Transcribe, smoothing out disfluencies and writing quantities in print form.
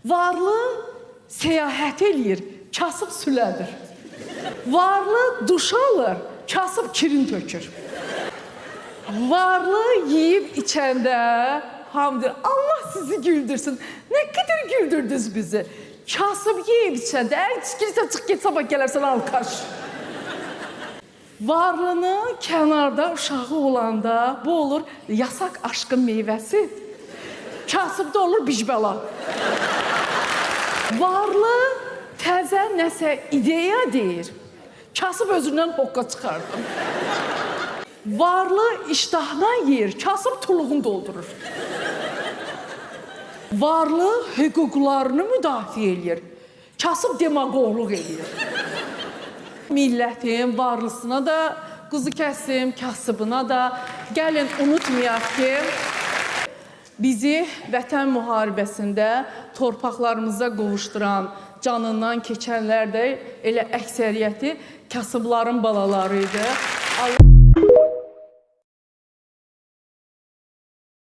Varlı səyahət eləyir, kasıb sülədir. Varlı duş alır, kasıb kirin tökür. Varlı yiyib içəndə hamdır, Allah sizi güldürsün. Nə qədər güldürdünüz bizi. Kasıb yiyib içəndə, çıxırsa çıx get sabah gələrsən alqaş. Varlını kənarda uşağı olanda bu olur yasaq aşkın meyvəsi. Kasıbda olur bicbəla. Varlı təzə nəsə ideya deyir. Kasıb özündən hoqqa çıxardır. Varlı iştahına yer, kasıb tuluğunu doldurur. Varlı hüquqlarını müdafiə edir. Kasıb demagogluq edir. Millətin varlısına da quzu kəsim, kasıbına da gəlin unutmayaq ki, bizi vətən müharibəsində torpaqlarımıza qovuşduran, canından keçənlər də elə əksəriyyəti kasıbların balaları idi.